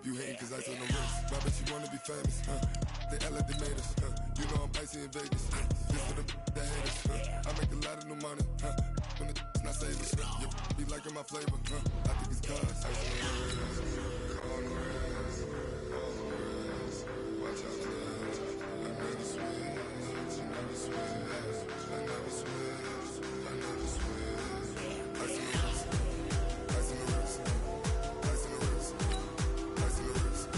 You hating cause ice on the wrist. My bitch, you wanna be famous, They act like they made us, You know I'm icy in Vegas, This for the that hate us, I make a lot of new money, When the not savers, Be liking my flavor, I think it's cause ice on the wrist, on the wrist, watch out for this. I never switch, I never switch, I never switch, I never switch. Ice on the wrist, ice on the wrist, ice on the wrist, ice on the wrist, ice on the wrist.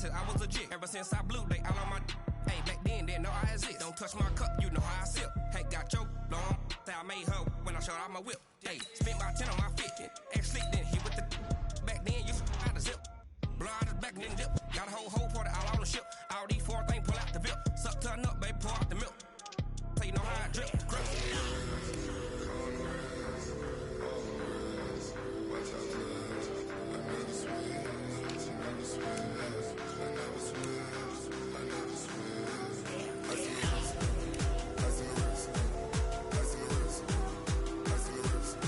I was legit. Ever since I blew, they all on my hey, back then, didn't know I exist. Don't touch my cup, you know how I sip. Hey, got your long, I made her when I showed out my whip. Hey, spent about 10 on my 50. Ex-slick, then hit with the back then, you out the zip. Blow out his back, then dip. Got a whole party all on the ship. All these four things, pull out the VIP. Suck, turn up, baby, pour out the milk. So you know how I drip. Grip. Watch out for this. I never switch, I never switch. I never switch, I never switch. Ice in the wrist, ice in the wrist, ice in the wrist, ice in the wrist, ice in the wrist,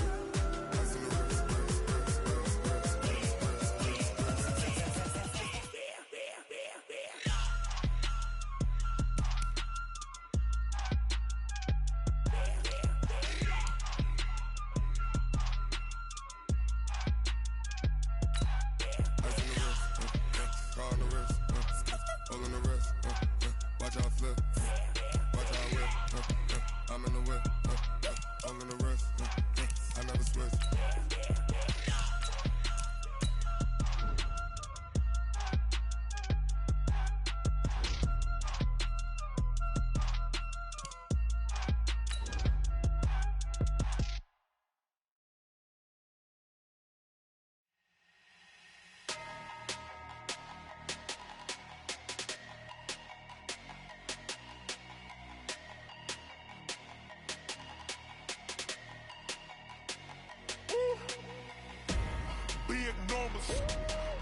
on the wrist, all in the wrist, watch out flip, watch out whip, I'm in the whip, all in the wrist, I never switch.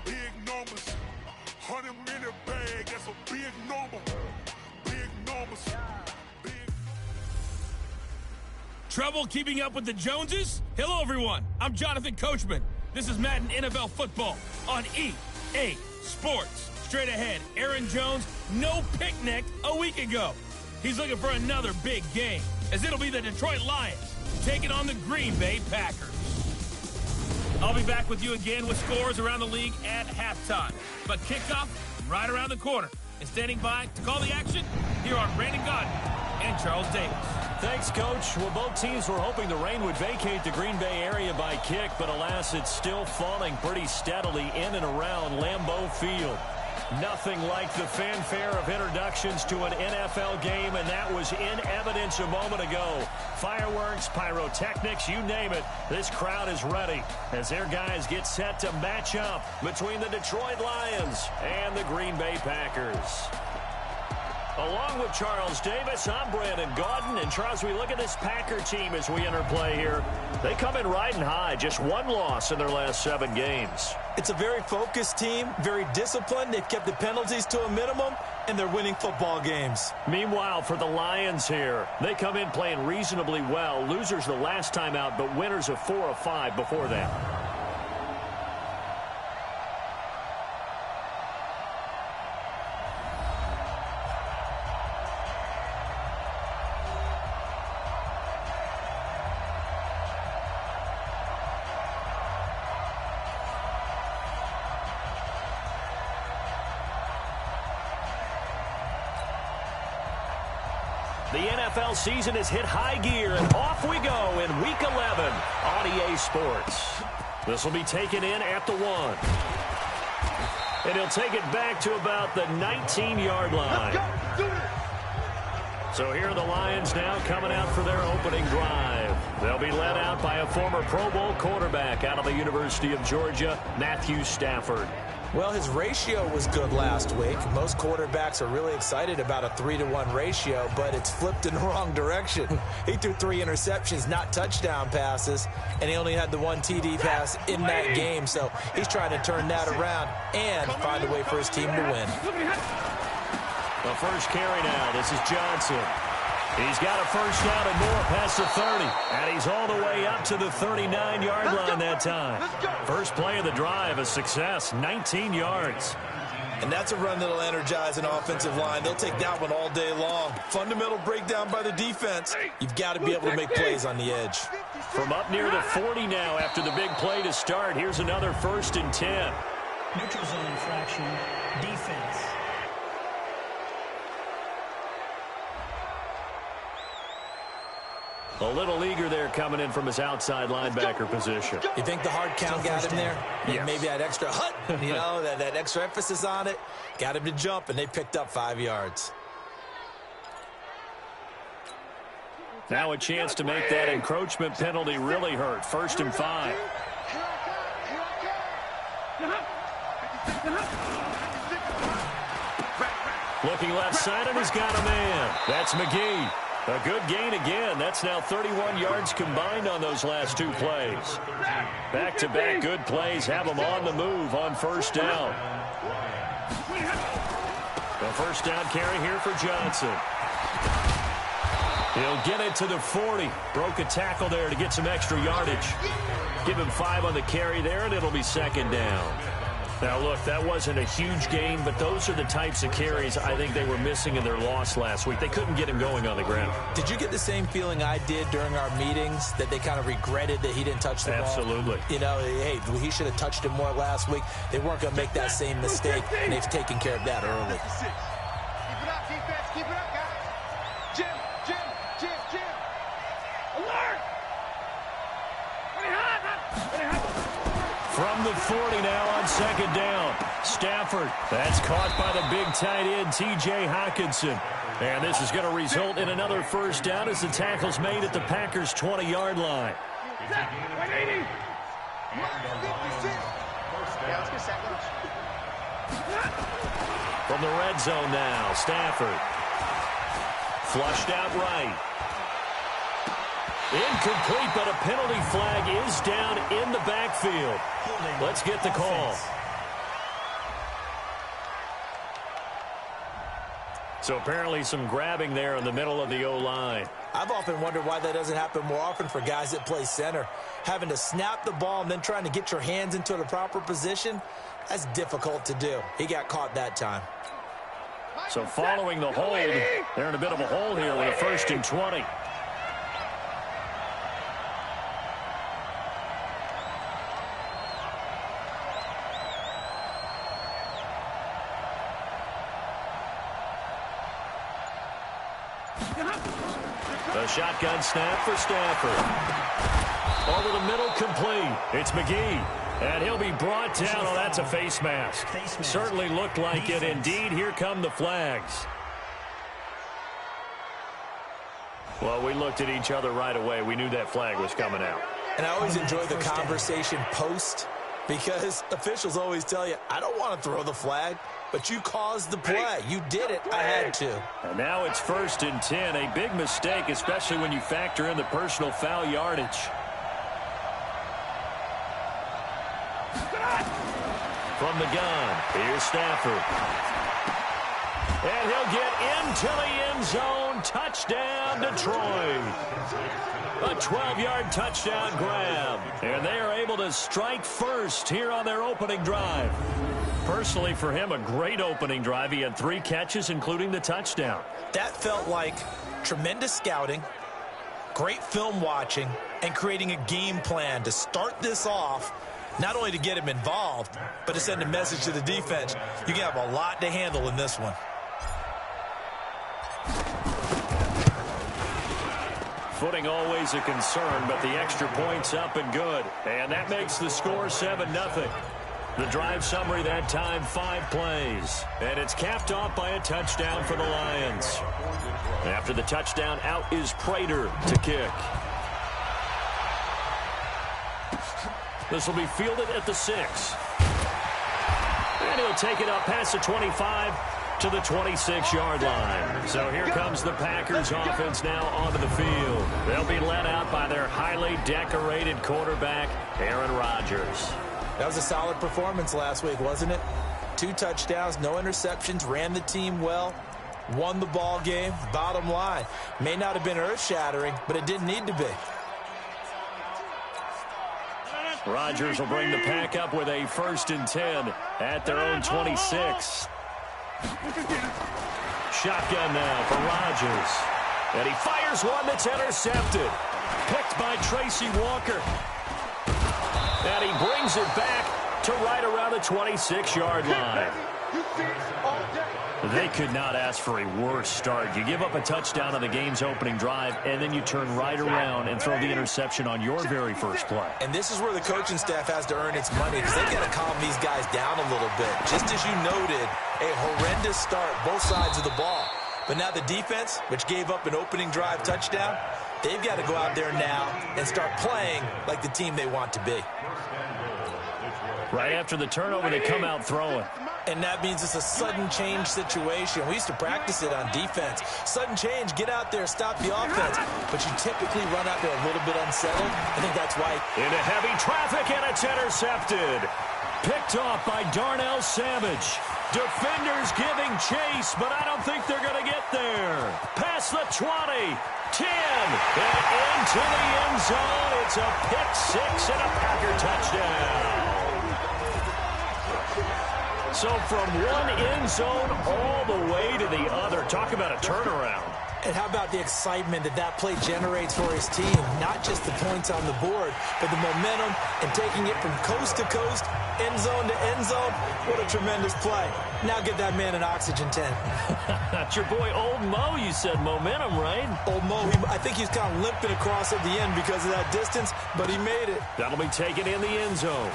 Big numbers, 100-minute bag, that's a big number, big numbers, big. Trouble keeping up with the Joneses? Hello, everyone. I'm Jonathan Coachman. This is Madden NFL Football on EA Sports. Straight ahead, Aaron Jones, no picnic a week ago. He's looking for another big game, as it'll be the Detroit Lions taking on the Green Bay Packers. I'll be back with you again with scores around the league at halftime. But kickoff right around the corner. And standing by to call the action, here are Brandon Gaudin and Charles Davis. Thanks, Coach. Well, both teams were hoping the rain would vacate the Green Bay area by kick, but alas, it's still falling pretty steadily in and around Lambeau Field. Nothing like the fanfare of introductions to an NFL game, and that was in evidence a moment ago. Fireworks, pyrotechnics, you name it. This crowd is ready as their guys get set to match up between the Detroit Lions and the Green Bay Packers. Along with Charles Davis, I'm Brandon Gaudin. And Charles, we look at this Packer team as we enter play here. They come in riding high, just one loss in their last 7 games. It's a very focused team, very disciplined. They've kept the penalties to a minimum, and they're winning football games. Meanwhile, for the Lions here, they come in playing reasonably well. Losers the last time out, but winners of 4 of 5 before that. The NFL season has hit high gear, and off we go in Week 11 on EA Sports. This will be taken in at the 1. And he'll take it back to about the 19-yard line. So here are the Lions now coming out for their opening drive. They'll be led out by a former Pro Bowl quarterback out of the University of Georgia, Matthew Stafford. Well, his ratio was good last week. Most quarterbacks are really excited about a 3-to-1 ratio, but it's flipped in the wrong direction. He threw 3 interceptions, not touchdown passes, and he only had the 1 TD pass in that game. So he's trying to turn that around and find a way for his team to win. The first carry now. This is Johnson. He's got a first down and more past the 30. And he's all the way up to the 39-yard line that time. First play of the drive, a success, 19 yards. And that's a run that'll energize an offensive line. They'll take that one all day long. Fundamental breakdown by the defense. You've got to be able to make plays on the edge. From up near the 40 now after the big play to start. Here's another 1st and 10. Neutral zone infraction, defense. A little eager there coming in from his outside linebacker position. You think the hard count got him there? Yes. Maybe that extra hut, you know, that extra emphasis on it. Got him to jump, and they picked up 5 yards. Now a chance to make that encroachment penalty really hurt. 1st and 5. Looking left side, and he's got a man. That's McGee. A good gain again. That's now 31 yards combined on those last 2 plays. Back-to-back good plays have him on the move on 1st down. The 1st down carry here for Johnson. He'll get it to the 40. Broke a tackle there to get some extra yardage. Give him 5 on the carry there, and it'll be 2nd down. Now, look, that wasn't a huge gain, but those are the types of carries I think they were missing in their loss last week. They couldn't get him going on the ground. Did you get the same feeling I did during our meetings, that they kind of regretted that he didn't touch the ball? Absolutely. You know, hey, he should have touched it more last week. They weren't going to make that same mistake, and they've taken care of that early. Keep it up, defense. Keep it up, guys. Jim. Alert! From the 40 now on 2nd down. Stafford. That's caught by the big tight end, T.J. Hockenson. And this is going to result in another 1st down as the tackle's made at the Packers' 20-yard line. From the red zone now, Stafford. Flushed out right. Incomplete, but a penalty flag is down in the backfield. Let's get the call. So apparently some grabbing there in the middle of the O-line. I've often wondered why that doesn't happen more often for guys that play center. Having to snap the ball and then trying to get your hands into the proper position, that's difficult to do. He got caught that time. So following the hold, they're in a bit of a hole here with a 1st and 20. The shotgun snap for Stafford. Over the middle, complete. It's McGee. And he'll be brought down. Oh, that's a face mask. Certainly looked like it. Indeed, here come the flags. Well, we looked at each other right away. We knew that flag was coming out. And I always enjoy the conversation post, because officials always tell you, I don't want to throw the flag, but you caused the play. You did it. I had to. And now it's 1st and 10. A big mistake, especially when you factor in the personal foul yardage. From the gun, here's Stafford. And he'll get into the end zone. Touchdown, Detroit. A 12-yard touchdown grab. And they are able to strike first here on their opening drive. Personally, for him, a great opening drive. He had 3 catches, including the touchdown. That felt like tremendous scouting, great film watching, and creating a game plan to start this off, not only to get him involved, but to send a message to the defense. You can have a lot to handle in this one. Footing always a concern, but the extra point's up and good. And that makes the score 7-0. The drive summary that time, 5 plays. And it's capped off by a touchdown for the Lions. After the touchdown, out is Prater to kick. This will be fielded at the 6. And he'll take it up past the 25 to the 26-yard line. So here comes the Packers offense now onto the field. They'll be led out by their highly decorated quarterback, Aaron Rodgers. That was a solid performance last week, wasn't it? 2 touchdowns, no interceptions, ran the team well, won the ball game. Bottom line, may not have been earth-shattering, but it didn't need to be. Rodgers will bring the pack up with a 1st and 10 at their own 26. Shotgun now for Rodgers. And he fires one that's intercepted. Picked by Tracy Walker. And he brings it back to right around the 26-yard line. They could not ask for a worse start. You give up a touchdown on the game's opening drive, and then you turn right around and throw the interception on your very first play. And this is where the coaching staff has to earn its money, because they've got to calm these guys down a little bit. Just as you noted, a horrendous start, both sides of the ball. But now the defense, which gave up an opening drive touchdown, they've got to go out there now and start playing like the team they want to be. Right after the turnover, they come out throwing. And that means it's a sudden change situation. We used to practice it on defense. Sudden change, get out there, stop the offense. But you typically run out there a little bit unsettled. I think that's why. Into heavy traffic, and it's intercepted. Picked off by Darnell Savage. Defenders giving chase, but I don't think they're going to get there. Past the 20, 10, and into the end zone. It's a pick 6 and a Packer touchdown. So from one end zone all the way to the other. Talk about a turnaround. And how about the excitement that that play generates for his team? Not just the points on the board, but the momentum and taking it from coast to coast, end zone to end zone. What a tremendous play. Now get that man an oxygen tent. That's your boy Old Mo. You said momentum, right? Old Mo, I think he's kind of limping across at the end because of that distance, but he made it. That'll be taken in the end zone.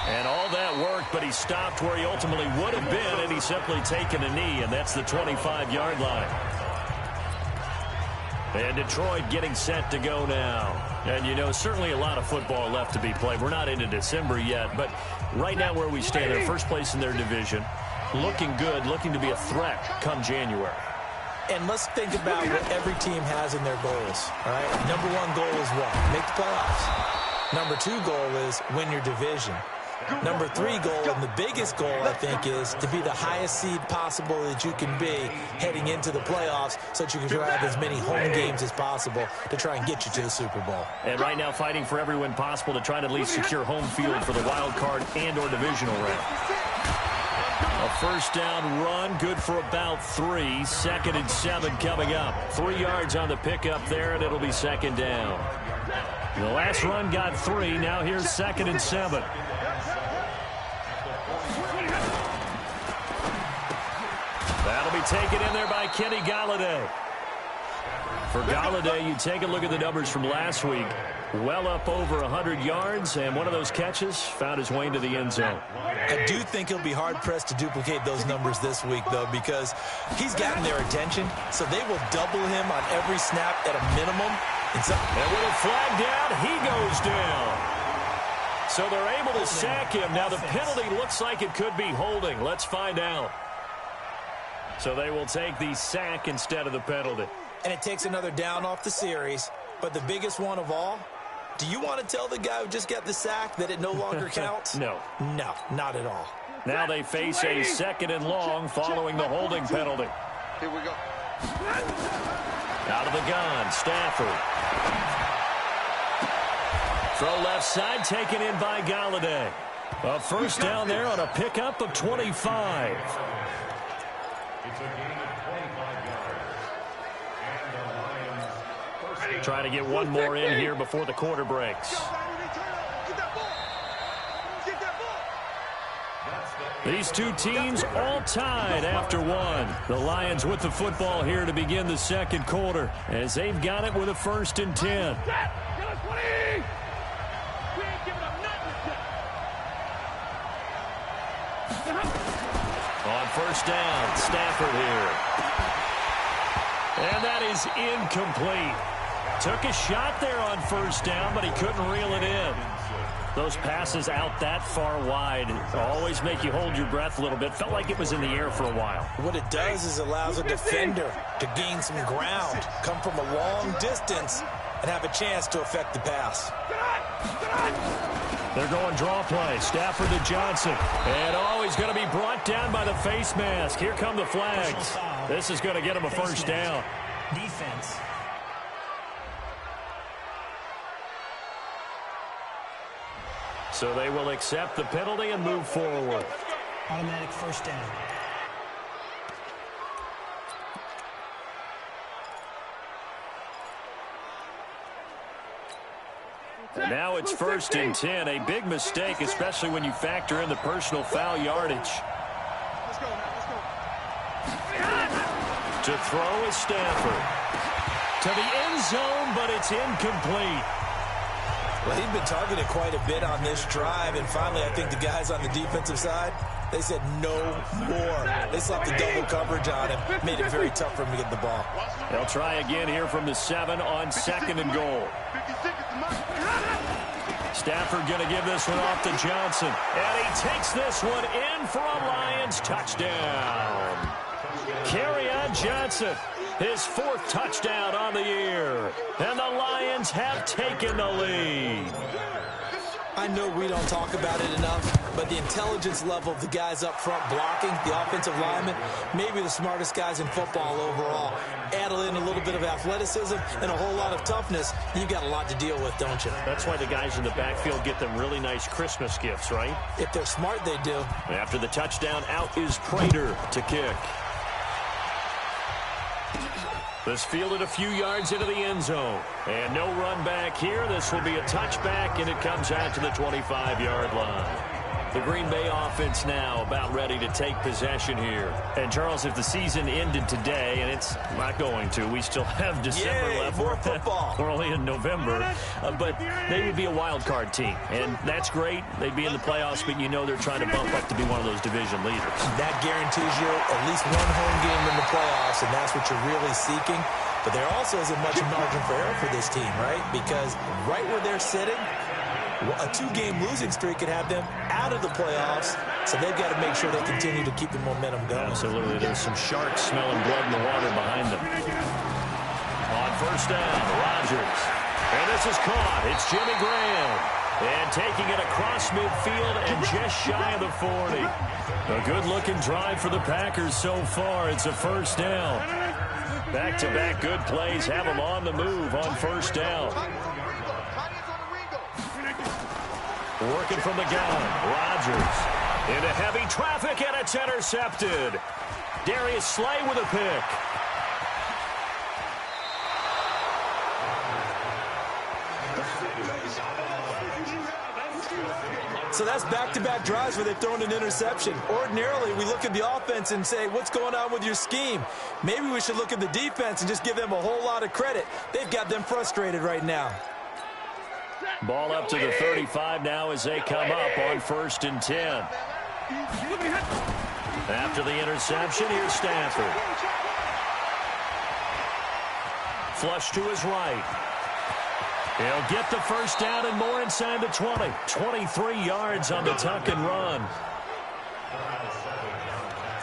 And all that worked, but he stopped where he ultimately would have been, and he's simply taken a knee, and that's the 25-yard line. And Detroit getting set to go now. And, you know, certainly a lot of football left to be played. We're not into December yet, but right now where we stand, they're first place in their division, looking good, looking to be a threat come January. And let's think about what every team has in their goals, all right? Number 1 goal is what? Make the playoffs. Number 2 goal is win your division. Number 3 goal, and the biggest goal, I think, is to be the highest seed possible that you can be heading into the playoffs so that you can drive as many home games as possible to try and get you to the Super Bowl. And right now fighting for every win possible to try to at least secure home field for the wild card and or divisional round. A first down run, good for about 3. 2nd and 7 coming up. 3 yards on the pickup there, and it'll be 2nd down. The last run got 3. Now here's 2nd and 7. That'll be taken in there by Kenny Golladay. For Golladay, you take a look at the numbers from last week. Well up over 100 yards, and one of those catches found his way into the end zone. I do think he'll be hard-pressed to duplicate those numbers this week, though, because he's gotten their attention, so they will double him on every snap at a minimum. And with a flag down, he goes down. So they're able to sack him. Now the penalty looks like it could be holding. Let's find out. So they will take the sack instead of the penalty. And it takes another down off the series. But the biggest one of all, do you want to tell the guy who just got the sack that it no longer counts? No. No, not at all. Now they face a 2nd and long following the holding penalty. Here we go. Out of the gun, Stafford. Throw left side, taken in by Golladay. A first down there on a pickup of 25. Trying to get one more in here before the quarter breaks. These two teams all tied after one. The Lions with the football here to begin the second quarter as they've got it with a 1st and 10. On first down, Stafford here. And that is incomplete. Took a shot there on first down, but he couldn't reel it in. Those passes out that far wide always make you hold your breath a little bit. Felt like it was in the air for a while. What it does is allows a defender to gain some ground, come from a long distance, and have a chance to affect the pass. They're going draw play. Stafford to Johnson. And, he's going to be brought down by the face mask. Here come the flags. This is going to get him a first down. Defense. So they will accept the penalty and move forward. Automatic first down. And now it's 1st and 10. A big mistake, especially when you factor in the personal foul yardage. Let's go. To throw is Stafford. To the end zone, but it's incomplete. Well, he'd been targeted quite a bit on this drive, and finally I think the guys on the defensive side, they said no more. They slapped the double coverage on him, made it very tough for him to get the ball. They'll try again here from the 7 on 2nd and goal. Stafford going to give this one off to Johnson, and he takes this one in for a Lions touchdown. Kerryon Johnson, his 4th touchdown on the year, and the Lions have taken the lead. I know we don't talk about it enough, but the intelligence level of the guys up front blocking, the offensive linemen, maybe the smartest guys in football overall. Add in a little bit of athleticism and a whole lot of toughness, you've got a lot to deal with, don't you? That's why the guys in the backfield get them really nice Christmas gifts, right? If they're smart, they do. After the touchdown, out is Prater to kick. This fielded a few yards into the end zone. And no run back here. This will be a touchback, and it comes out to the 25-yard line. The Green Bay offense now about ready to take possession here. And, Charles, if the season ended today, and it's not going to, we still have December left. More football. We're only in November. But they would be a wild card team. And that's great. They'd be in the playoffs, but you know they're trying to bump up to be one of those division leaders. That guarantees you at least one home game in the playoffs, and that's what you're really seeking. But there also isn't much margin for error for this team, right? Because right where they're sitting, a 2-game losing streak could have them out of the playoffs, so they've got to make sure they continue to keep the momentum going. Absolutely. There's some sharks smelling blood in the water behind them. On first down, Rodgers. And this is caught. It's Jimmy Graham. And taking it across midfield and just shy of the 40. A good-looking drive for the Packers so far. It's a first down. Back-to-back good plays have them on the move on first down. Working from the gun, Rodgers into heavy traffic, and it's intercepted. Darius Slay with a pick. So that's back-to-back drives where they've thrown an interception. Ordinarily, we look at the offense and say, what's going on with your scheme? Maybe we should look at the defense and just give them a whole lot of credit. They've got them frustrated right now. Ball up to the 35 now as they come up on 1st and 10. After the interception, here's Stafford. Flush to his right. He'll get the first down and more inside the 20. 23 yards on the tuck and run.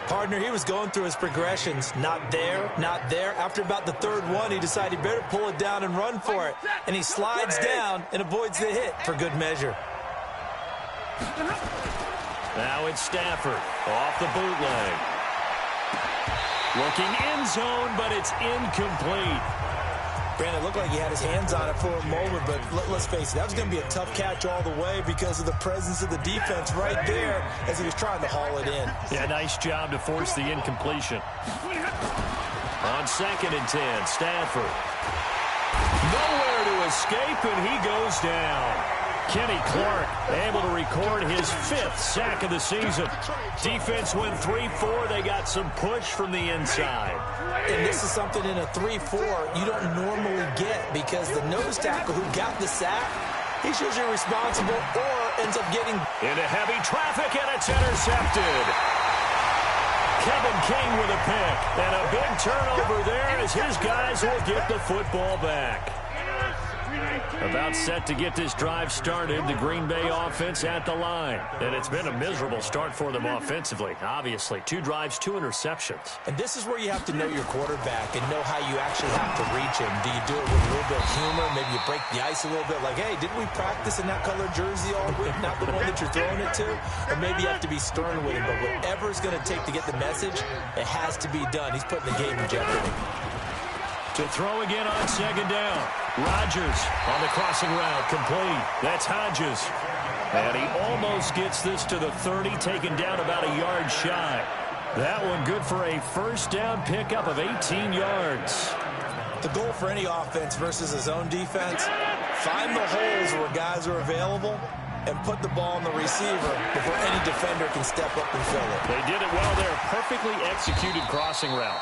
Partner, he was going through his progressions. Not there, not there. After about the 3rd one, he decided he better pull it down and run for it. And he slides down and avoids the hit for good measure. Now it's Stafford off the bootleg. Looking end zone, but it's incomplete. Brandon, it looked like he had his hands on it for a moment, but let's face it, that was going to be a tough catch all the way because of the presence of the defense right there as he was trying to haul it in. Yeah, nice job to force the incompletion. On 2nd and 10, Stafford. Nowhere to escape, and he goes down. Kenny Clark able to record his 5th sack of the season. Defense went 3-4. They got some push from the inside. And this is something in a 3-4 you don't normally get because the nose tackle who got the sack, he's usually responsible or ends up getting into heavy traffic, and it's intercepted. Kevin King with a pick, and a big turnover there as his guys will get the football back. About set to get this drive started, the Green Bay offense at the line. And it's been a miserable start for them offensively, obviously. 2 drives, 2 interceptions. And this is where you have to know your quarterback and know how you actually have to reach him. Do you do it with a little bit of humor? Maybe you break the ice a little bit, like, hey, didn't we practice in that colored jersey all week? Not the one that you're throwing it to? Or maybe you have to be stern with him. But whatever it's going to take to get the message, it has to be done. He's putting the game in jeopardy. To throw again on second down. Rodgers on the crossing route, complete. That's Hodges. And he almost gets this to the 30, taken down about a yard shy. That one good for a first down pickup of 18 yards. The goal for any offense versus his own defense, find the holes where guys are available and put the ball on the receiver before any defender can step up and fill it. They did it well there. Perfectly executed crossing route.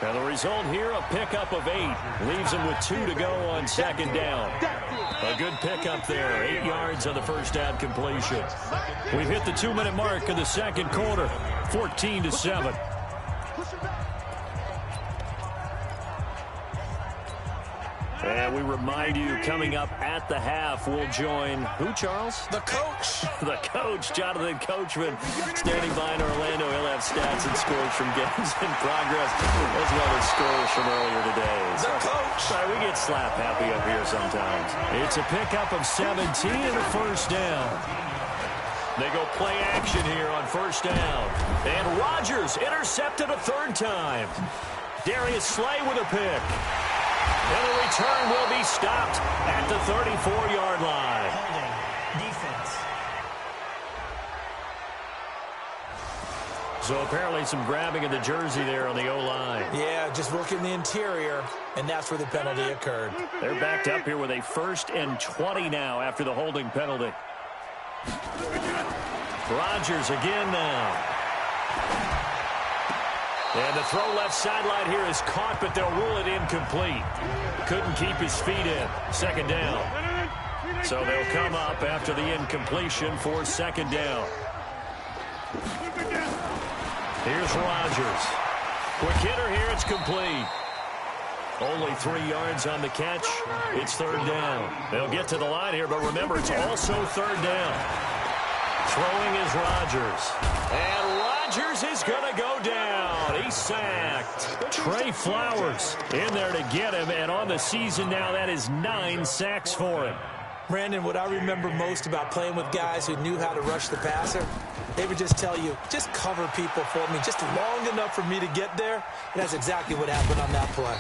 And the result here, a pickup of 8. Leaves him with 2 to go on second down. A good pickup there. 8 yards on the first down completion. We've hit the 2-minute mark of the second quarter. 14-7. And we remind you, coming up at the half, we'll join who, Charles? The coach. The coach, Jonathan Coachman, standing by in Orlando. He'll have stats and scores from games in progress, as well as scores from earlier today. The coach. Sorry, we get slap happy up here sometimes. It's a pickup of 17 and a first down. They go play action here on first down. And Rodgers intercepted a 3rd time. Darius Slay with a pick. And the return will be stopped at the 34-yard line. Holding. Defense. So apparently some grabbing of the jersey there on the O-line. Yeah, just working the interior, and that's where the penalty occurred. They're backed up here with a 1st and 20 now after the holding penalty. Rodgers again now. And the throw left sideline here is caught, but they'll rule it incomplete. Couldn't keep his feet in. Second down. So they'll come up after the incompletion for second down. Here's Rodgers. Quick hitter here. It's complete. Only 3 yards on the catch. It's 3rd down. They'll get to the line here, but remember, it's also 3rd down. Throwing is Rodgers. And Rodgers is going to go down. He's sacked. Trey Flowers in there to get him, and on the season now, that is 9 sacks for him. Brandon, what I remember most about playing with guys who knew how to rush the passer, they would just tell you, just cover people for me, just long enough for me to get there. And that's exactly what happened on that play.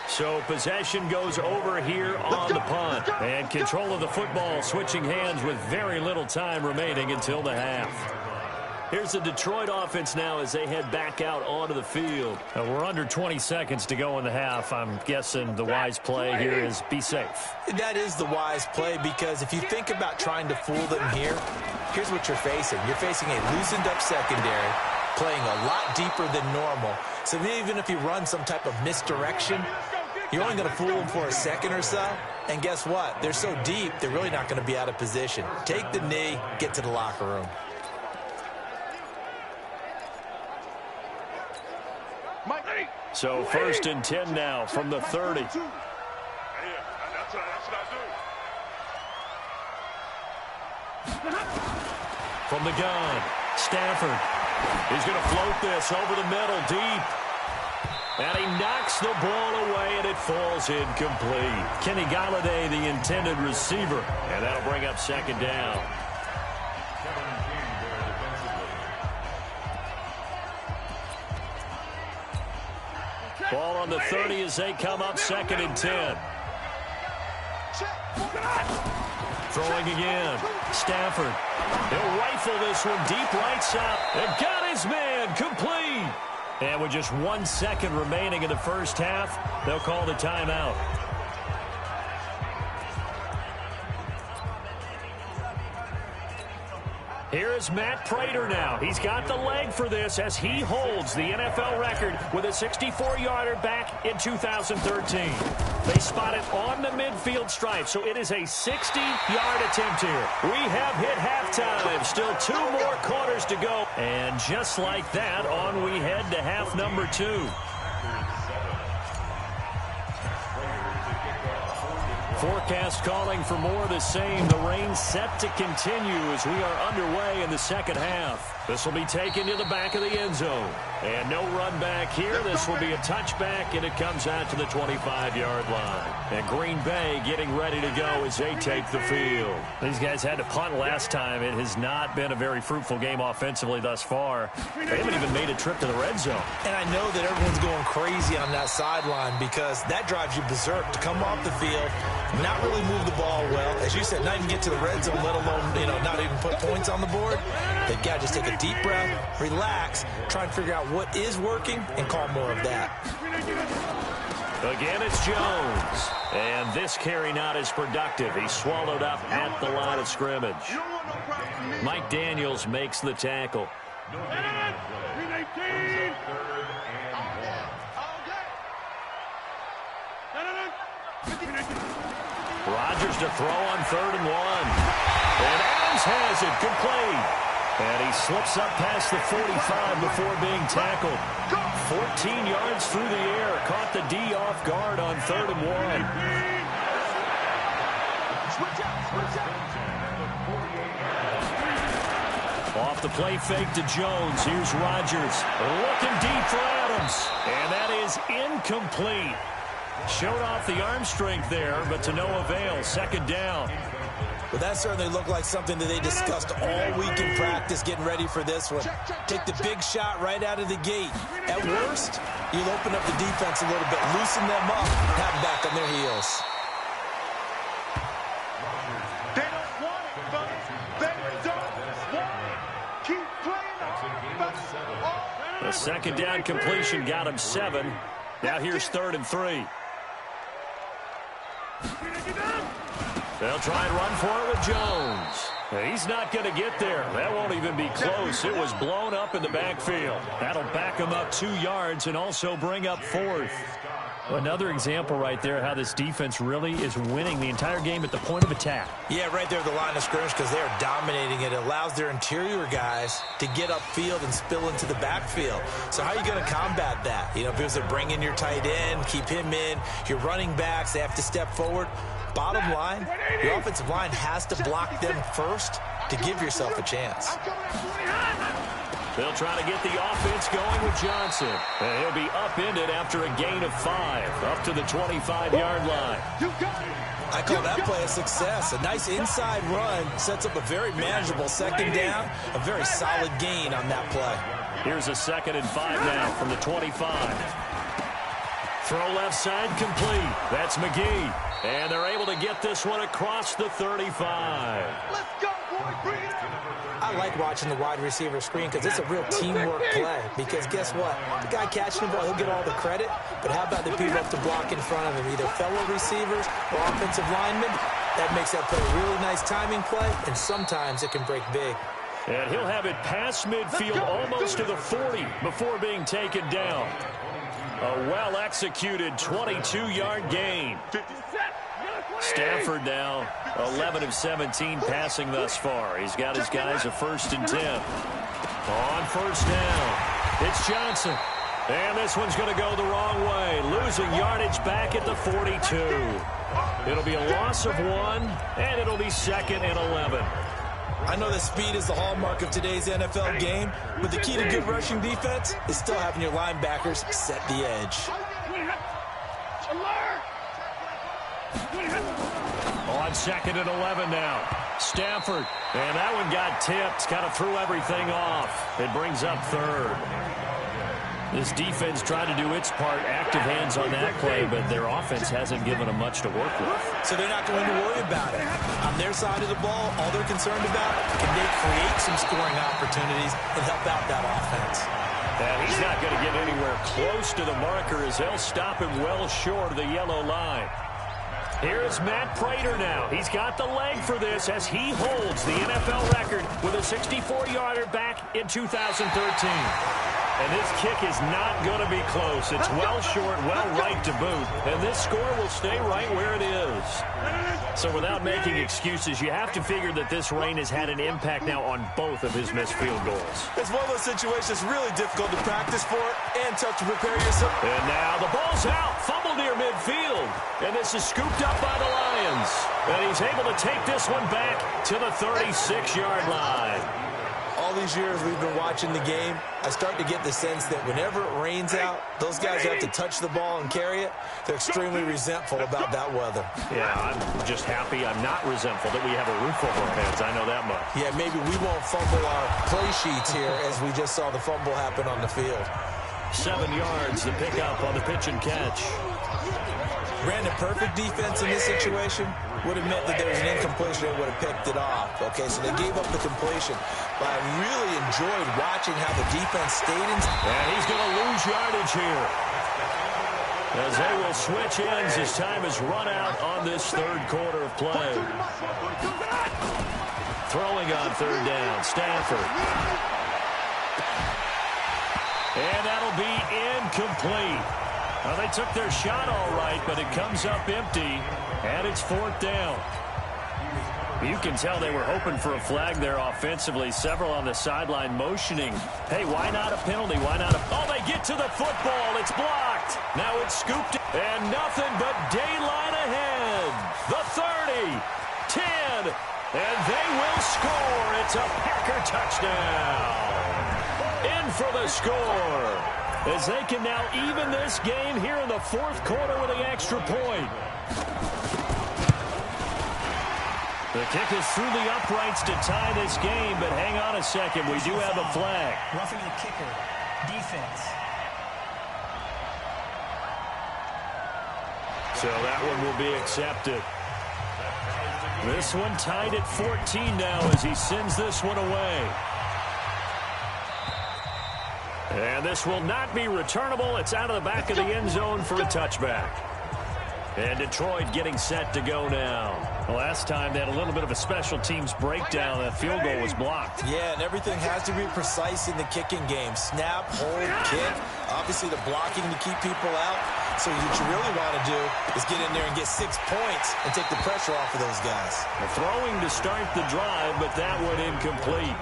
So possession goes over here on the punt. And control of the football switching hands with very little time remaining until the half. Here's the Detroit offense now as they head back out onto the field. We're under 20 seconds to go in the half. I'm guessing the wise play here is be safe. That is the wise play, because if you think about trying to fool them here, here's what you're facing. You're facing a loosened up secondary, playing a lot deeper than normal. So even if you run some type of misdirection, you're only going to fool them for a second or so. And guess what? They're so deep, they're really not going to be out of position. Take the knee, get to the locker room. So 1st and 10 now from the 30. That's what I do. From the gun, Stafford. He's going to float this over the middle, deep. And he knocks the ball away, and it falls incomplete. Kenny Galladay, the intended receiver. And that'll bring up second down. Ball on the 30 as they come up 2nd and 10. Throwing again. Stafford. He'll rifle this one deep right side. And got his man complete. And with just 1 second remaining in the first half, they'll call the timeout. Here is Matt Prater now. He's got the leg for this as he holds the NFL record with a 64-yarder back in 2013. They spot it on the midfield stripe, so it is a 60-yard attempt here. We have hit halftime. Still 2 more quarters to go. And just like that, on we head to half number 2. Forecast calling for more of the same. The rain set to continue as we are underway in the second half. This will be taken to the back of the end zone. And no run back here. This will be a touchback, and it comes out to the 25-yard line. And Green Bay getting ready to go as they take the field. These guys had to punt last time. It has not been a very fruitful game offensively thus far. They haven't even made a trip to the red zone. And I know that everyone's going crazy on that sideline because that drives you berserk to come off the field, not really move the ball well. As you said, not even get to the red zone, let alone, not even put points on the board. They've got to just take a deep breath, relax, try and figure out what is working, and call more of that. Again, it's Jones. And this carry not as productive. He's swallowed up at the line of scrimmage. Mike Daniels makes the tackle. Rodgers to throw on 3rd and 1. And Adams has it complete. And he slips up past the 45 before being tackled. 14 yards through the air. Caught the D off guard on 3rd and 1. Off the play fake to Jones. Here's Rodgers. Looking deep for Adams. And that is incomplete. Showed off the arm strength there, but to no avail. 2nd down. Well, that certainly looked like something that they discussed all week in practice getting ready for this one. Take the big shot right out of the gate. At worst, you'll open up the defense a little bit, loosen them up, have them back on their heels. They don't want it, fellas. They don't want it. Keep playing on. The 2nd down completion got him 7. Now here's 3rd and 3. They'll try and run for it with Jones. He's not going to get there. That won't even be close. It was blown up in the backfield. That'll back him up 2 yards and also bring up 4th. Another example right there how this defense really is winning the entire game at the point of attack. Yeah, right there at the line of scrimmage because they're dominating it. It allows their interior guys to get upfield and spill into the backfield. So how are you going to combat that? Because they bring in your tight end, keep him in. Your running backs, they have to step forward. Bottom line, your offensive line has to block them first to give yourself a chance. They'll try to get the offense going with Johnson. And he'll be upended after a gain of 5, up to the 25-yard line. I call that play a success. A nice inside run sets up a very manageable 2nd down, a very solid gain on that play. Here's a 2nd and 5 now from the 25. Throw left side complete. That's McGee. And they're able to get this one across the 35. Let's go, boy. Bring it on. I like watching the wide receiver screen because it's a real teamwork play. Because guess what? The guy catching the ball, he'll get all the credit. But how about the people up to block in front of him, either fellow receivers or offensive linemen? That makes that play a really nice timing play, and sometimes it can break big. And he'll have it past midfield almost to the 40 before being taken down. A well-executed 22-yard gain. Stafford now 11 of 17 passing thus far. He's got his guys a 1st and 10. On 1st down, it's Johnson. And this one's going to go the wrong way. Losing yardage back at the 42. It'll be a loss of 1, and it'll be 2nd and 11. I know that speed is the hallmark of today's NFL game, but the key to good rushing defense is still having your linebackers set the edge. On 2nd and 11 now. Stafford. And that one got tipped. Kind of threw everything off. It brings up 3rd. This defense tried to do its part, active hands on that play, but their offense hasn't given them much to work with. So they're not going to worry about it. On their side of the ball, all they're concerned about, can they create some scoring opportunities and help out that offense? And he's not going to get anywhere close to the marker as they'll stop him well short of the yellow line. Here's Matt Prater now. He's got the leg for this as he holds the NFL record with a 64-yarder back in 2013. And this kick is not going to be close. It's well short, well right to boot. And this score will stay right where it is. So without making excuses, you have to figure that this rain has had an impact now on both of his missed field goals. It's one of those situations really difficult to practice for and tough to prepare yourself. And now the ball's out. Fumble near midfield. And this is scooped up by the Lions. And he's able to take this one back to the 36-yard line. All these years we've been watching the game, I start to get the sense that whenever it rains out, those guys who have to touch the ball and carry it, they're extremely resentful about that weather. Yeah, I'm just happy I'm not resentful that we have a roof over our heads. I know that much. Yeah, maybe we won't fumble our play sheets here as we just saw the fumble happen on the field. 7 yards, the pickup on the pitch and catch. Brandon, perfect defense in this situation would have meant that there was an incompletion and would have picked it off. Okay, so they gave up the completion. But I really enjoyed watching how the defense stayed in. And he's going to lose yardage here, as they will switch ends as time has run out on this third quarter of play. Throwing on third down, Stafford. And that'll be incomplete. Well, they took their shot all right, but it comes up empty, and it's fourth down. You can tell they were hoping for a flag there offensively. Several on the sideline motioning. Hey, why not a penalty? Why not a... Oh, they get to the football. It's blocked. Now it's scooped, and nothing but daylight ahead. The 30, 10, and they will score. It's a Packer touchdown. In for the score, as they can now even this game here in the fourth quarter with an extra point. The kick is through the uprights to tie this game, but hang on a second. We do have a flag. Roughing the kicker. Defense. So that one will be accepted. This one tied at 14 now as he sends this one away. And this will not be returnable. It's out of the back of the end zone for a touchback. And Detroit getting set to go now. Last time they had a little bit of a special teams breakdown. That field goal was blocked. Yeah, and everything has to be precise in the kicking game. Snap, hold, kick. Obviously the blocking to keep people out. So what you really want to do is get in there and get 6 points and take the pressure off of those guys. Throwing to start the drive, but that one incomplete.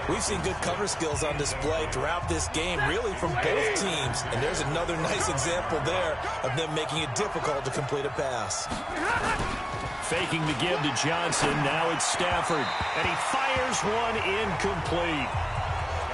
We've seen good cover skills on display throughout this game, really from both teams. And there's another nice example there of them making it difficult to complete a pass. Faking the give to Johnson. Now it's Stafford. And he fires one incomplete.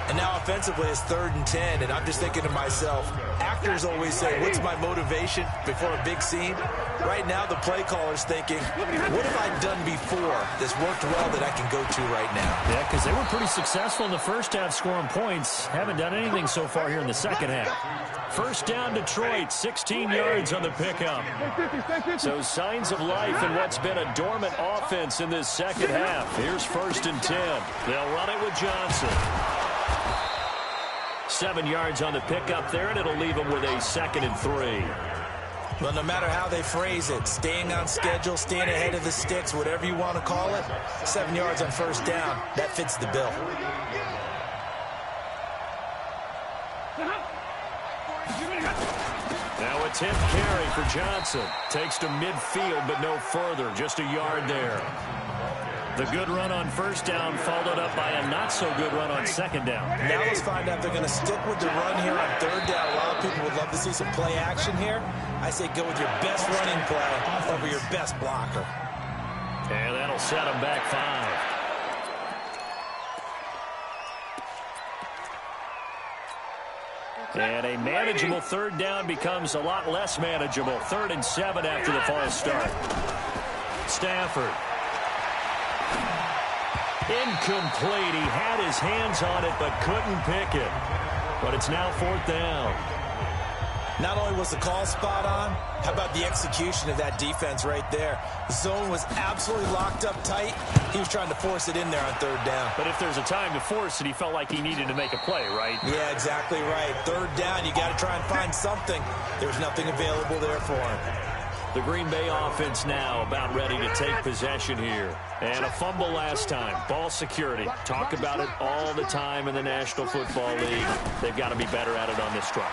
And now offensively it's 3rd and 10. And I'm just thinking to myself, actors always say, what's my motivation before a big scene? Right now the play caller's thinking, what have I done before that's worked well that I can go to right now? Yeah, because they were pretty successful in the first half scoring points. Haven't done anything so far here in the second half. First down Detroit, 16 yards on the pickup. So signs of life in what's been a dormant offense in this second half. Here's 1st and 10. They'll run it with Johnson. 7 yards on the pickup there, and it'll leave them with a 2nd and 3. Well, no matter how they phrase it, staying on schedule, staying ahead of the sticks, whatever you want to call it, 7 yards on 1st down, that fits the bill. Now a 10th carry for Johnson. Takes to midfield, but no further, just a yard there. The good run on 1st down followed up by a not-so-good run on 2nd down. Now let's find out if they're going to stick with the run here on 3rd down. A lot of people would love to see some play action here. I say go with your best running play over your best blocker. And that'll set them back 5. And a manageable 3rd down becomes a lot less manageable. 3rd and 7 after the false start. Stafford. Incomplete. He had his hands on it but couldn't pick it. But it's now 4th down. Not only was the call spot on, how about the execution of that defense right there? The zone was absolutely locked up tight. He was trying to force it in there on 3rd down. But if there's a time to force it, he felt like he needed to make a play, right? Yeah, exactly right. 3rd down, you got to try and find something. There was nothing available there for him. The Green Bay offense now about ready to take possession here. And a fumble last time. Ball security. Talk about it all the time in the National Football League. They've got to be better at it on this drive.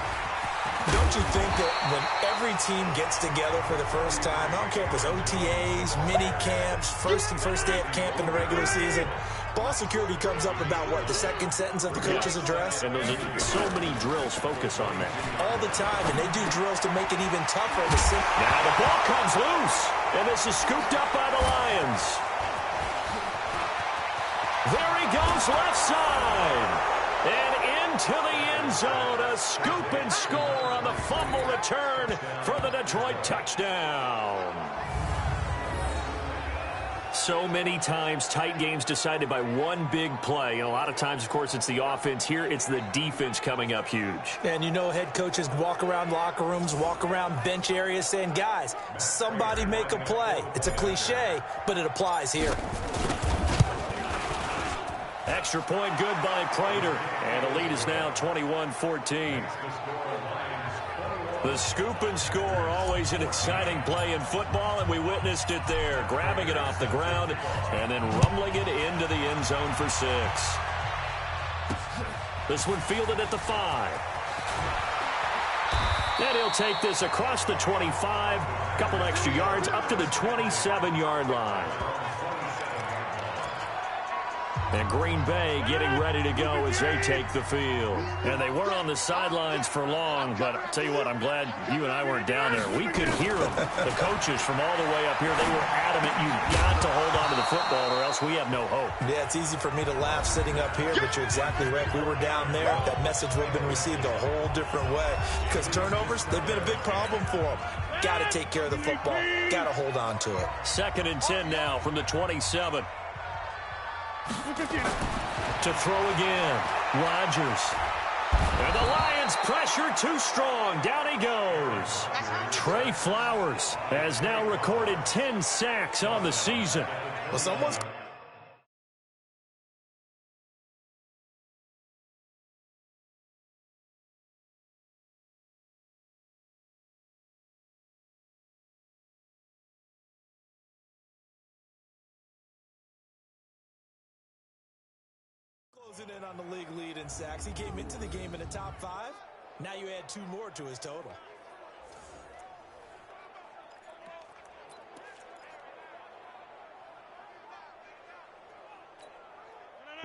Don't you think that when every team gets together for the first time, I don't care if it's OTAs, mini camps, first day of camp in the regular season, ball security comes up about what, the second sentence of the coach's address? And those are so many drills focus on that. All the time, and they do drills to make it even tougher to see. Now the ball comes loose, and this is scooped up by the Lions. There he goes left side. And into the end zone, a scoop and score on the fumble return for the Detroit touchdown. So many times, tight games decided by one big play. And a lot of times, of course, it's the offense. Here, it's the defense coming up huge. And you know head coaches walk around locker rooms, walk around bench areas saying, guys, somebody make a play. It's a cliche, but it applies here. Extra point good by Prater. And the lead is now 21-14. The scoop and score, always an exciting play in football, and we witnessed it there. Grabbing it off the ground and then rumbling it into the end zone for 6. This one fielded at the 5. And he'll take this across the 25. Couple extra yards up to the 27-yard line. And Green Bay getting ready to go as they take the field. And they weren't on the sidelines for long, but I'll tell you what, I'm glad you and I weren't down there. We could hear them, the coaches from all the way up here. They were adamant, you've got to hold on to the football or else we have no hope. Yeah, it's easy for me to laugh sitting up here, but you're exactly right. If we were down there, that message would have been received a whole different way. Because turnovers, they've been a big problem for them. Got to take care of the football. Got to hold on to it. 2nd and 10 now from the 27. To throw again, Rodgers. And the Lions pressure too strong. Down he goes. Trey Flowers has now recorded 10 sacks on the season. Well, someone's... Closing in on the league lead in sacks. He came into the game in the top 5. Now you add 2 more to his total.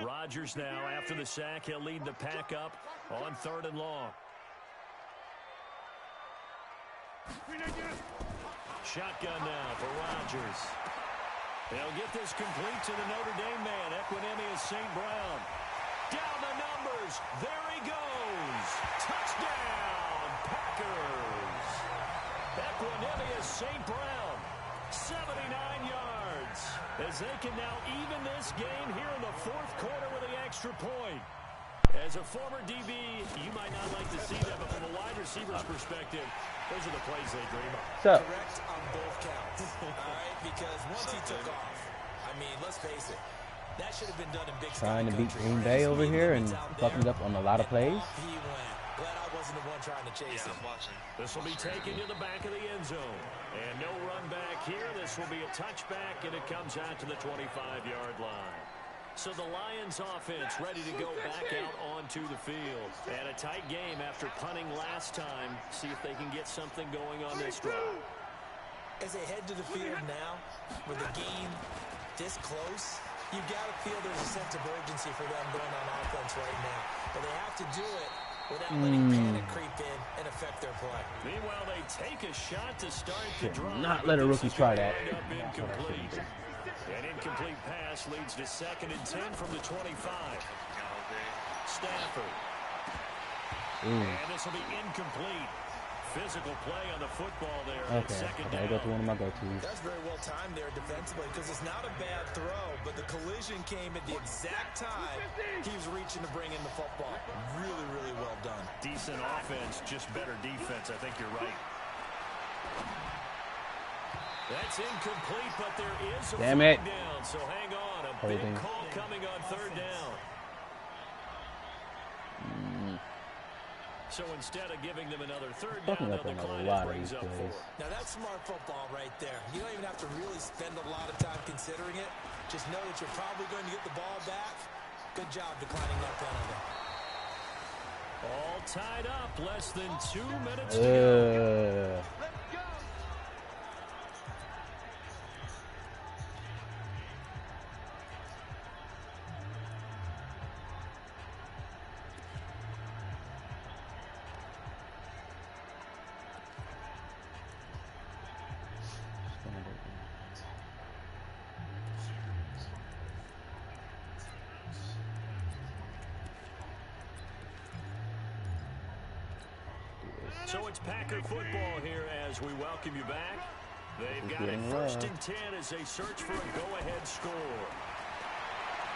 Rodgers now, after the sack, he'll lead the pack up on 3rd and long. Shotgun now for Rodgers. They'll get this complete to the Notre Dame man, Equinemius St. Brown. Down the numbers. There he goes. Touchdown, Packers. Equinemius St. Brown, 79 yards. As they can now even this game here in the 4th quarter with the extra point. As a former DB, you might not like to see that, but from a wide receiver's perspective, those are the plays they dream of. Correct on both counts. All right, because once he took off, I mean, let's face it, that should have been done in big trying to beat Green Bay over here and fucking up on a lot of plays. He went. Glad I wasn't the one trying to chase him. This will be taken to the back of the end zone. And no run back here. This will be a touchback, and it comes out to the 25-yard line. So the Lions offense ready to go back out onto the field. And a tight game after punting last time. See if they can get something going on this drive. As they head to the field now, with the game this close, you've got to feel there's a sense of urgency for them going on offense right now. But they have to do it without letting panic creep in and affect their play. Meanwhile, they take a shot to start the drive. Not let a rookie try that. An incomplete pass leads to 2nd and 10 from the 25. Stafford. And this will be incomplete. Physical play on the football there. Okay, I gotta go to one of my go-tos. That's very well timed there defensively because it's not a bad throw, but the collision came at the exact time he was reaching to bring in the football. Really, really well done. Decent offense, just better defense. I think you're right. That's incomplete, but there is a flag down, so hang on. A big call coming on 3rd down. So instead of giving them another third Fucking down, up they'll on a decline lot it of brings these up plays. 4. Now, that's smart football right there. You don't even have to really spend a lot of time considering it. Just know that you're probably going to get the ball back. Good job declining that penalty. All tied up. Less than 2 minutes to go. So it's Packer football here as we welcome you back. They've got it 1st and 10 as they search for a go-ahead score.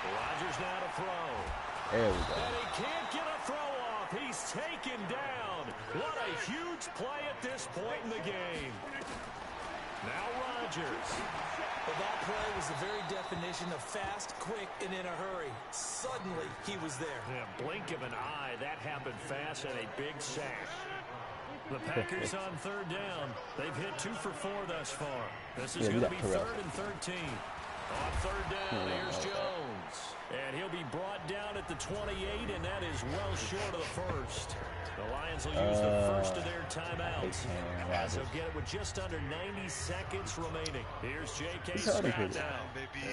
Rodgers now to throw. There we go. And he can't get a throw off. He's taken down. What a huge play at this point in the game. Now Rodgers. Well, that play was the very definition of fast, quick, and in a hurry. Suddenly, he was there. Yeah, blink of an eye. That happened fast and a big sack. The Packers on 3rd down. They've hit 2 for 4 thus far. This is going to be 3rd and 13. On 3rd down, here's Jones. And he'll be brought down at the 28, and that is well short of the first. The Lions will use the first of their timeouts, as they'll get it with just under 90 seconds remaining. Here's J.K. Scott now,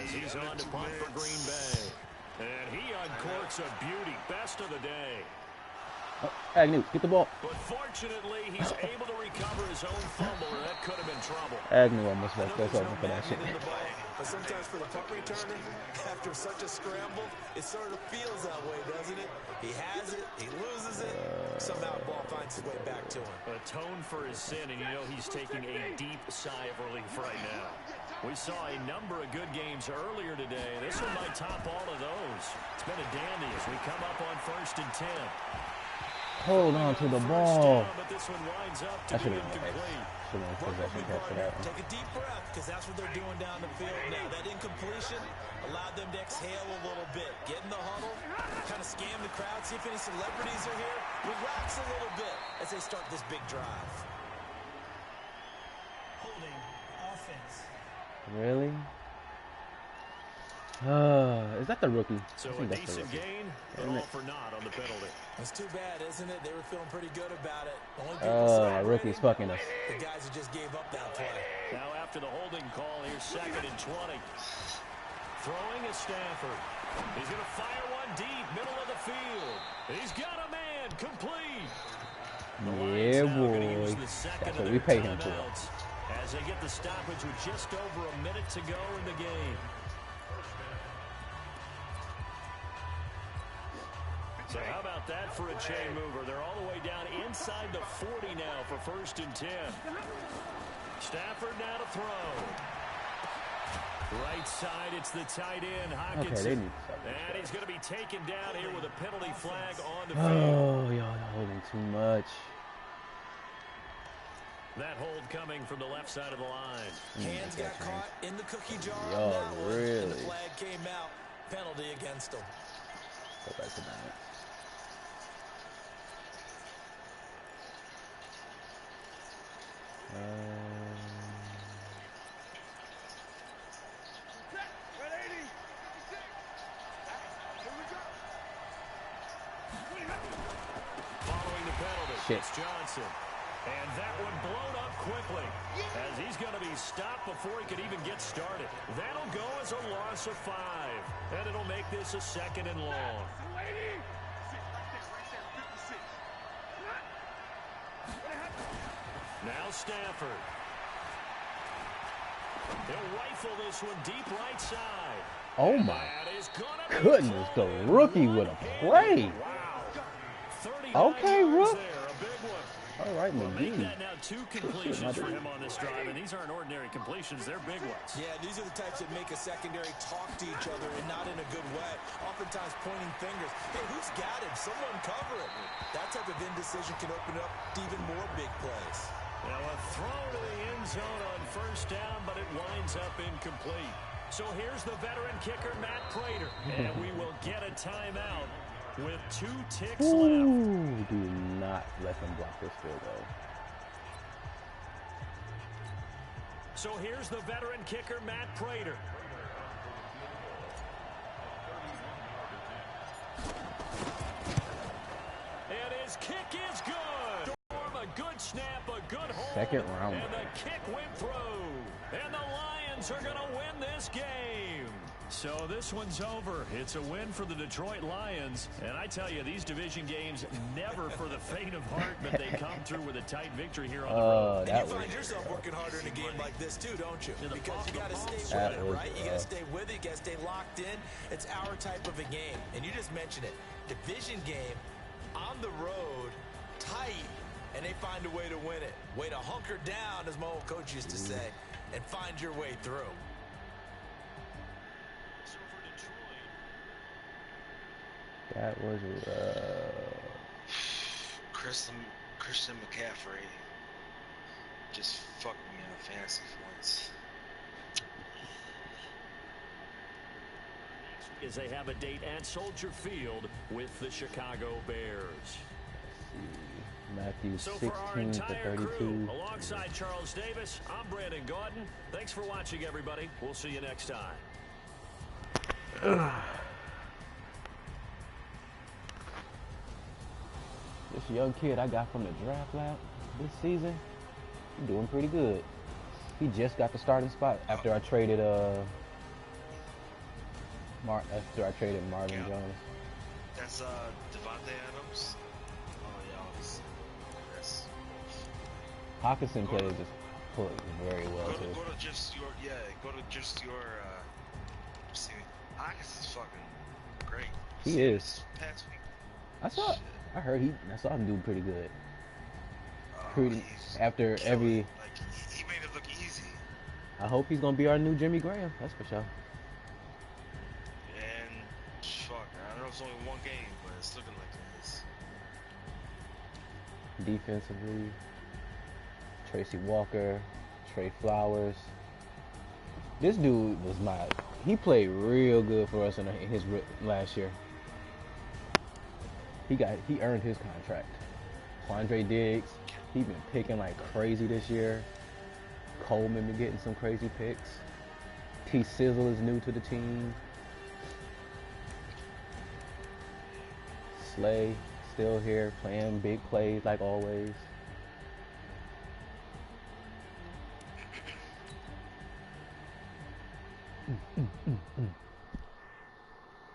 as he's on to punt for Green Bay. And he uncorks a beauty. Best of the day. Agnew, get the ball. But fortunately, he's able to recover his own fumble, or that could have been trouble. Agnew almost left us open for that shit. But sometimes for the punt returner, after such a scramble, it sort of feels that way, doesn't it? He has it, he loses it, somehow the ball finds its way back to him. Atone for his sin, and you know he's taking a deep sigh of relief right now. We saw a number of good games earlier today. This one might top all of those. It's been a dandy as we come up on 1st and 10. Hold on to the ball. But this one winds up to I should be have incomplete. possession catch for that one. Take a deep breath, because that's what they're doing down the field now. That incompletion allowed them to exhale a little bit. Get in the huddle, kind of scan the crowd, see if any celebrities are here. Relax a little bit as they start this big drive. Holding offense. Really? Is that the rookie? So a decent gain, but all for naught on the penalty. It's too bad, isn't it? They were feeling pretty good about it. Rookie's fucking us. The guys who just gave up that play. Now after the holding call, here's 2nd and 20. Throwing is Stafford. He's going to fire one deep, middle of the field. He's got a man, complete. Yeah, boy. That's what we pay him for. As they get the stoppage with just over a minute to go in the game. So how about that for a chain mover? They're all the way down inside the 40 now for 1st and 10. Stafford now to throw. Right side, it's the tight end, Hockenson. And he's going to be taken down here with a penalty flag on the field. Oh, y'all holding too much. That hold coming from the left side of the line. Hands got caught in the cookie jar. Really? And the flag came out. Penalty against them. Go back to that. Following the penalty, it's Johnson. And that one blown up quickly as he's going to be stopped before he could even get started. That'll go as a loss of 5. And it'll make this a 2nd and long. Now Stafford. He'll rifle this one deep right side. Oh my goodness, the rookie with a play. Okay, Rook. All right, Make that now 2 completions for him on this drive, and these aren't ordinary completions, they're big ones. Yeah, these are the types that make a secondary talk to each other and not in a good way. Oftentimes pointing fingers. Hey, who's got him? Someone cover it. That type of indecision can open up to even more big plays. Now a throw to the end zone on 1st down, but it winds up incomplete. So here's the veteran kicker, Matt Prater, and we will get a timeout with 2 ticks left. Do not let them block this field goal. So here's the veteran kicker, Matt Prater. And his kick is good. A good snap, a good hold. Second round. And the kick went through. And the Lions are going to win this game. So this one's over. It's a win for the Detroit Lions. And I tell you, these division games, never for the faint of heart, but they come through with a tight victory here on the road. And you find yourself working harder in a game like this too, don't you? Because you got to stay with it, right? You got to stay with it. You got to stay locked in. It's our type of a game. And you just mentioned it. Division game, on the road, tight, and they find a way to win it. Way to hunker down, as my old coach used to say, and find your way through. That was Christian McCaffrey just fucked me in fantasy points. As they have a date at Soldier Field with the Chicago Bears. Matthew So 16 for our to entire 32. crew, alongside Charles Davis, I'm Brandon Gaudin. Thanks for watching, everybody. We'll see you next time. This young kid I got from the draft lab this season, he's doing pretty good. He just got the starting spot after I traded Marvin Jones. That's Devontae Adams. Oh yeah, that's Hawkinson plays just very well too. Go to just your see, Hawkinson's fucking great. He is. Past week. I saw him do pretty good. After every. Like he made it look easy. I hope he's gonna be our new Jimmy Graham. That's for sure. And fuck, I know it's only one game, but it's looking like it is. Defensively, Tracy Walker, Trey Flowers. This dude was he played real good for us in his last year. He earned his contract. Quandre Diggs, he been picking like crazy this year. Coleman been getting some crazy picks. T Sizzle is new to the team. Slay still here playing big plays like always.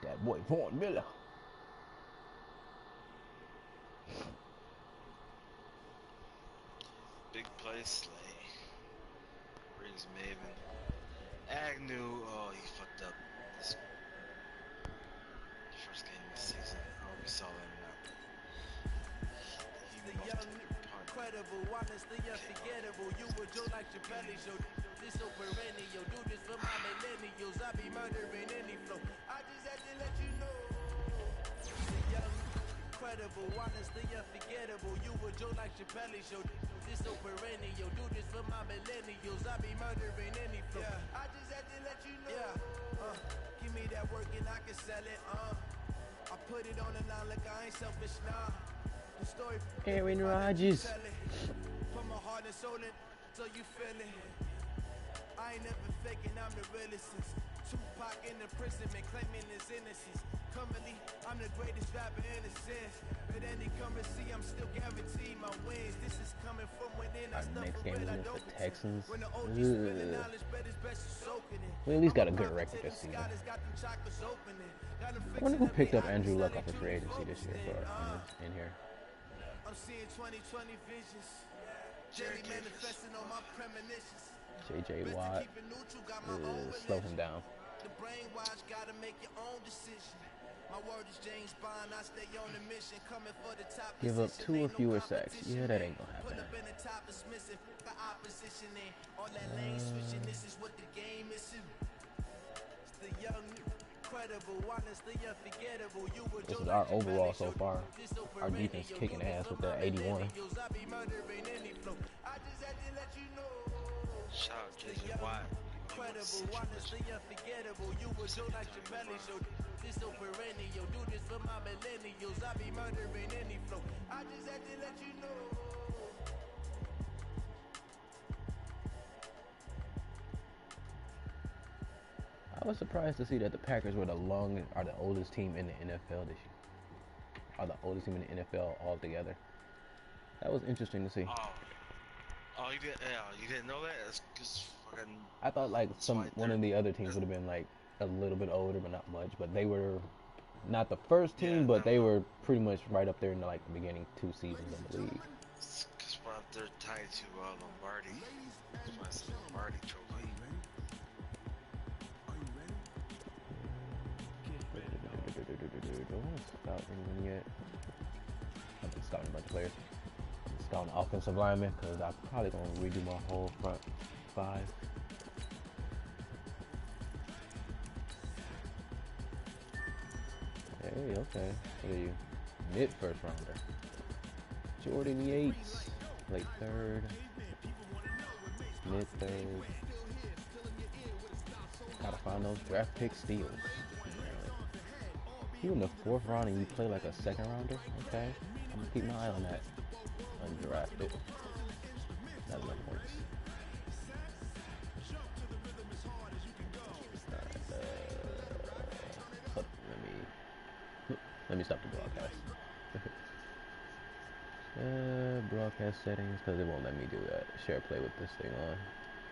That boy Vaughn Miller. Big play, Slay. Briggs Maven. Agnew, oh, he fucked up this first game of the season. I hope we saw that or not. He young, incredible, honestly unforgettable. You would do like your belly show. This so perennial. Do this for my millennials. I be murdering any flow. I just had to let you know. Young, incredible, honestly unforgettable. You would do like your belly show. This so perennial. Do this for my millennials. I be murdering any flow. I just had to let you know. Give me that work and I can sell it. I put it on the line like I ain't selfish now. The story. Aaron Rodgers. Put my heart and soul in, so you feel it. I ain't never faking, I'm the realest since Tupac in the prison and claiming his innocence. Currently, I'm the greatest rapper in a sense. But any currency, I'm still guaranteed my wins. This is coming from within. Our next game is against the Texans. When the OG spilling knowledge, bet it's best to soaking it. We at least got a good record this season. I wonder who picked up Andrew Luck off of free agency this year for in here. I'm seeing 2020 visions. Jerry manifesting on my premonitions. JJ Watt. Slow him down. The brainwash gotta make your own decision. My word is James Bond, I stay on the mission, coming for the top. Give up 2 or fewer sacks. Yeah, that ain't gonna happen. Put up in the top is missing, the opposition in. All that lane switching, this is what the game is. It's the young, incredible, honestly unforgettable. This is our overall so far. Our defense kicking ass with that 81. Shout out JJ Watt. Incredible, honestly unforgettable. You would do like your belly show. This so perennial. Do this for my millennials. I be murdering any flow. I just had to let you know. I was surprised to see that the Packers are the oldest team in the NFL this year. Are the oldest team in the NFL altogether. That was interesting to see. Oh, you didn't know that? That's because fucking. I thought like one of the other teams would have been like a little bit older, but not much. But they were not the first team, but they were pretty much right up there in like the beginning 2 seasons of the league. Because they're tied to Lombardi. That's why it's the Lombardi trophy. Don't want to scout anyone yet. I've been scouting a bunch of players. Scouting offensive linemen because I'm probably going to redo my whole front 5. Hey, okay. What are you? Mid first rounder. Jordan Yates. Late 3rd. Mid 3rd. Gotta find those draft pick steals. You in the 4th round and you play like a 2nd rounder? Okay. I'm gonna keep my eye on that. Undrafted. Not enough points. Let me stop the broadcast. Broadcast settings, because it won't let me do that. Share play with this thing on.